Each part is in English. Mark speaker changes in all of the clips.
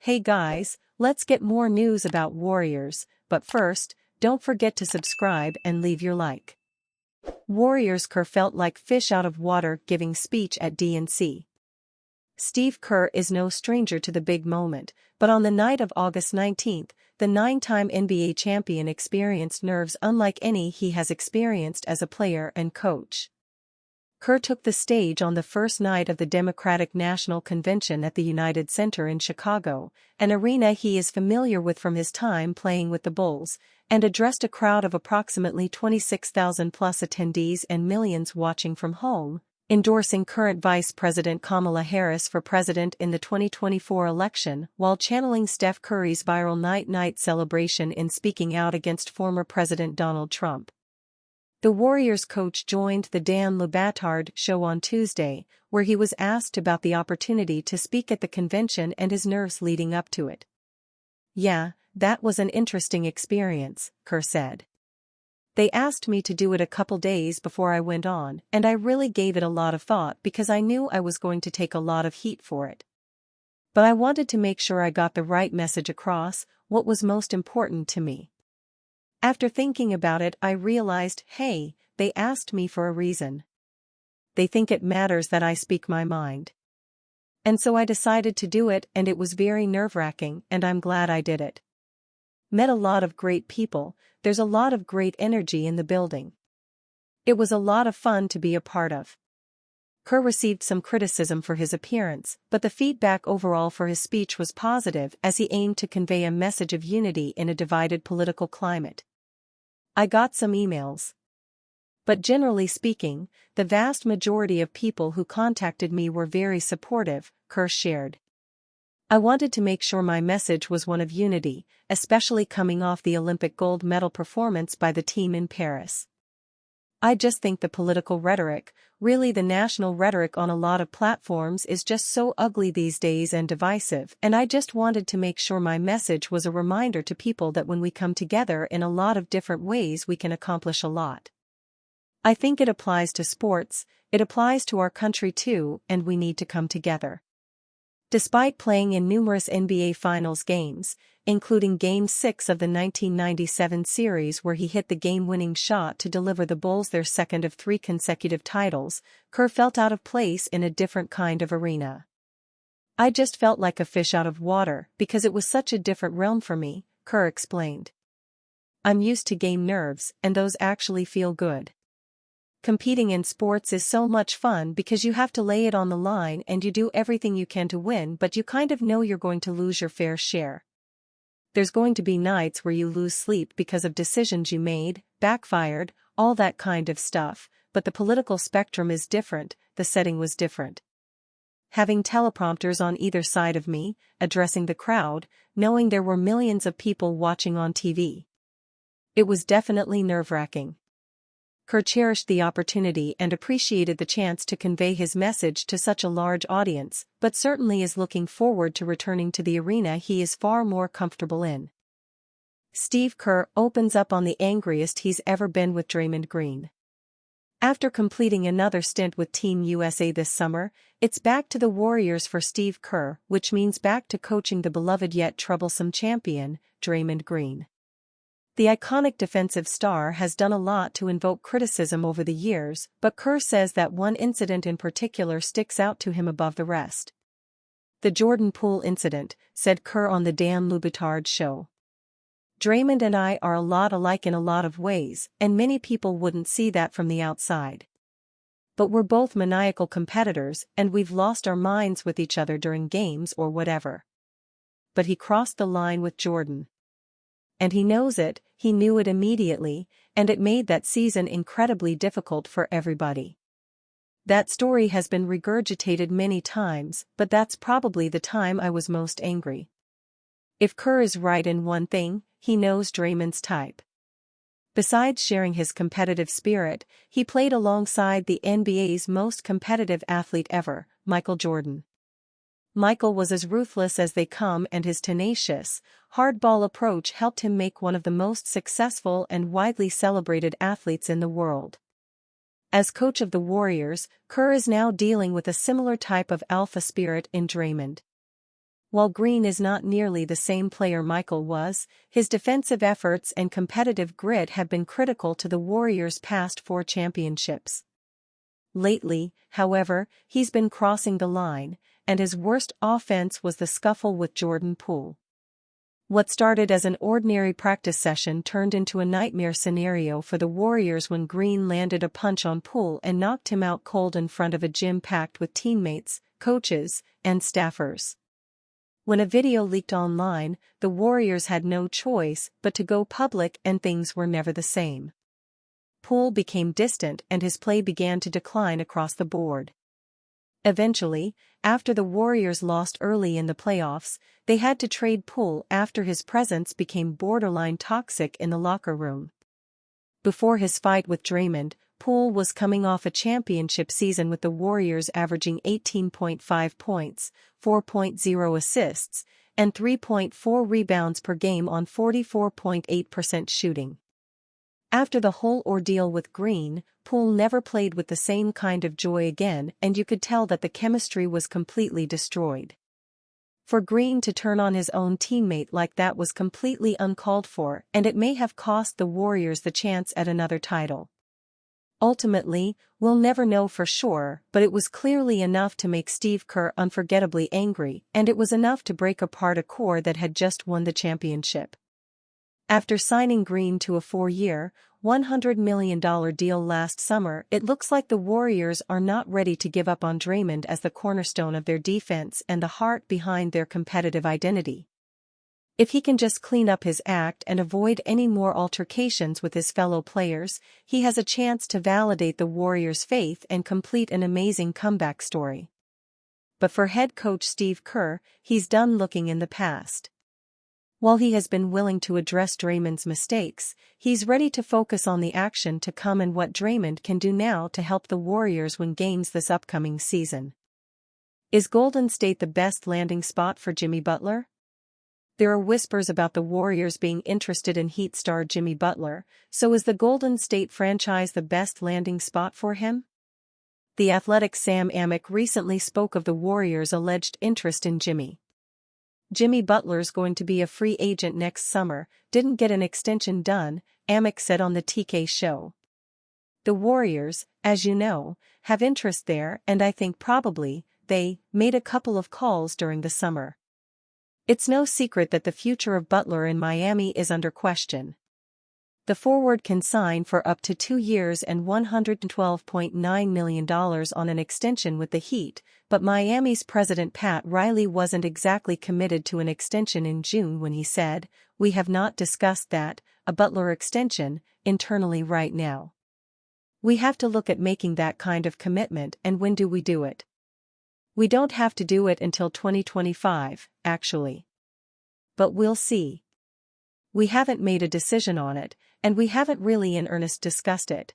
Speaker 1: Hey guys, let's get more news about Warriors, but first, don't forget to subscribe and leave your like. Warriors Kerr felt like fish out of water giving speech at DNC. Steve Kerr is no stranger to the big moment, but on the night of August 19th, the 9-time NBA champion experienced nerves unlike any he has experienced as a player and coach. Kerr took the stage on the first night of the Democratic National Convention at the United Center in Chicago, an arena he is familiar with from his time playing with the Bulls, and addressed a crowd of approximately 26,000-plus attendees and millions watching from home, endorsing current Vice President Kamala Harris for president in the 2024 election while channeling Steph Curry's viral night-night celebration in speaking out against former President Donald Trump. The Warriors coach joined the Dan Le Batard show on Tuesday, where he was asked about the opportunity to speak at the convention and his nerves leading up to it. "Yeah, that was an interesting experience," Kerr said. "They asked me to do it a couple days before I went on, and I really gave it a lot of thought because I knew I was going to take a lot of heat for it. But I wanted to make sure I got the right message across, what was most important to me. After thinking about it, I realized, hey, they asked me for a reason. They think it matters that I speak my mind. And so I decided to do it, and it was very nerve-wracking, and I'm glad I did it. Met a lot of great people, there's a lot of great energy in the building. It was a lot of fun to be a part of." Kerr received some criticism for his appearance, but the feedback overall for his speech was positive as he aimed to convey a message of unity in a divided political climate. "I got some emails. But generally speaking, the vast majority of people who contacted me were very supportive," Kerr shared. "I wanted to make sure my message was one of unity, especially coming off the Olympic gold medal performance by the team in Paris. I just think the political rhetoric, really the national rhetoric on a lot of platforms is just so ugly these days and divisive, and I just wanted to make sure my message was a reminder to people that when we come together in a lot of different ways we can accomplish a lot. I think it applies to sports, it applies to our country too, and we need to come together." Despite playing in numerous NBA Finals games, including Game 6 of the 1997 series where he hit the game-winning shot to deliver the Bulls their second of 3 consecutive titles, Kerr felt out of place in a different kind of arena. "I just felt like a fish out of water because it was such a different realm for me," Kerr explained. "I'm used to game nerves, and those actually feel good. Competing in sports is so much fun because you have to lay it on the line and you do everything you can to win, but you kind of know you're going to lose your fair share. There's going to be nights where you lose sleep because of decisions you made, backfired, all that kind of stuff, but the political spectrum is different, the setting was different. Having teleprompters on either side of me, addressing the crowd, knowing there were millions of people watching on TV. It was definitely nerve-wracking." Kerr cherished the opportunity and appreciated the chance to convey his message to such a large audience, but certainly is looking forward to returning to the arena he is far more comfortable in. Steve Kerr opens up on the angriest he's ever been with Draymond Green. After completing another stint with Team USA this summer, it's back to the Warriors for Steve Kerr, which means back to coaching the beloved yet troublesome champion, Draymond Green. The iconic defensive star has done a lot to invoke criticism over the years, but Kerr says that one incident in particular sticks out to him above the rest. "The Jordan Poole incident," said Kerr on the Dan Le Batard show. "Draymond and I are a lot alike in a lot of ways, and many people wouldn't see that from the outside. But we're both maniacal competitors and we've lost our minds with each other during games or whatever. But he crossed the line with Jordan. And he knows it, he knew it immediately, and it made that season incredibly difficult for everybody. That story has been regurgitated many times, but that's probably the time I was most angry." If Kerr is right in one thing, he knows Draymond's type. Besides sharing his competitive spirit, he played alongside the NBA's most competitive athlete ever, Michael Jordan. Michael was as ruthless as they come, and his tenacious, hardball approach helped him make one of the most successful and widely celebrated athletes in the world. As coach of the Warriors, Kerr is now dealing with a similar type of alpha spirit in Draymond. While Green is not nearly the same player Michael was, his defensive efforts and competitive grit have been critical to the Warriors' past 4 championships. Lately, however, he's been crossing the line, and his worst offense was the scuffle with Jordan Poole. What started as an ordinary practice session turned into a nightmare scenario for the Warriors when Green landed a punch on Poole and knocked him out cold in front of a gym packed with teammates, coaches, and staffers. When a video leaked online, the Warriors had no choice but to go public, and things were never the same. Poole became distant and his play began to decline across the board. Eventually, after the Warriors lost early in the playoffs, they had to trade Poole after his presence became borderline toxic in the locker room. Before his fight with Draymond, Poole was coming off a championship season with the Warriors averaging 18.5 points, 4.0 assists, and 3.4 rebounds per game on 44.8% shooting. After the whole ordeal with Green, Poole never played with the same kind of joy again, and you could tell that the chemistry was completely destroyed. For Green to turn on his own teammate like that was completely uncalled for, and it may have cost the Warriors the chance at another title. Ultimately, we'll never know for sure, but it was clearly enough to make Steve Kerr unforgettably angry, and it was enough to break apart a core that had just won the championship. After signing Green to a 4-year, $100 million deal last summer, it looks like the Warriors are not ready to give up on Draymond as the cornerstone of their defense and the heart behind their competitive identity. If he can just clean up his act and avoid any more altercations with his fellow players, he has a chance to validate the Warriors' faith and complete an amazing comeback story. But for head coach Steve Kerr, he's done looking in the past. While he has been willing to address Draymond's mistakes, he's ready to focus on the action to come and what Draymond can do now to help the Warriors win games this upcoming season. Is Golden State the best landing spot for Jimmy Butler? There are whispers about the Warriors being interested in Heat star Jimmy Butler, so is the Golden State franchise the best landing spot for him? The Athletic's Sam Amick recently spoke of the Warriors' alleged interest in Jimmy. Jimmy Butler's going to be a free agent next summer, didn't get an extension done, Amick said on the TK show. The Warriors, as you know, have interest there, and I think probably they made a couple of calls during the summer. It's no secret that the future of Butler in Miami is under question. The forward can sign for up to 2 years and $112.9 million on an extension with the Heat, but Miami's president Pat Riley wasn't exactly committed to an extension in June when he said, "We have not discussed a Butler extension, internally right now. We have to look at making that kind of commitment, and when do we do it? We don't have to do it until 2025, actually. But we'll see. We haven't made a decision on it, and we haven't really in earnest discussed it."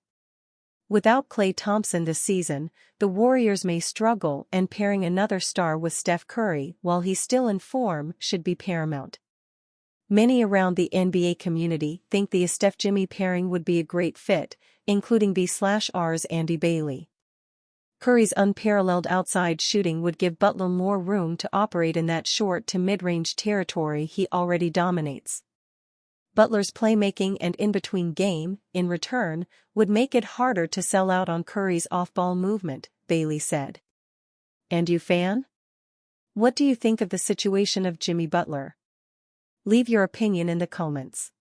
Speaker 1: Without Klay Thompson this season, the Warriors may struggle, and pairing another star with Steph Curry while he's still in form should be paramount. Many around the NBA community think the Steph-Jimmy pairing would be a great fit, including B/R's Andy Bailey. Curry's unparalleled outside shooting would give Butler more room to operate in that short to mid-range territory he already dominates. Butler's playmaking and in-between game, in return, would make it harder to sell out on Curry's off-ball movement, Bailey said. And you fan? What do you think of the situation of Jimmy Butler? Leave your opinion in the comments.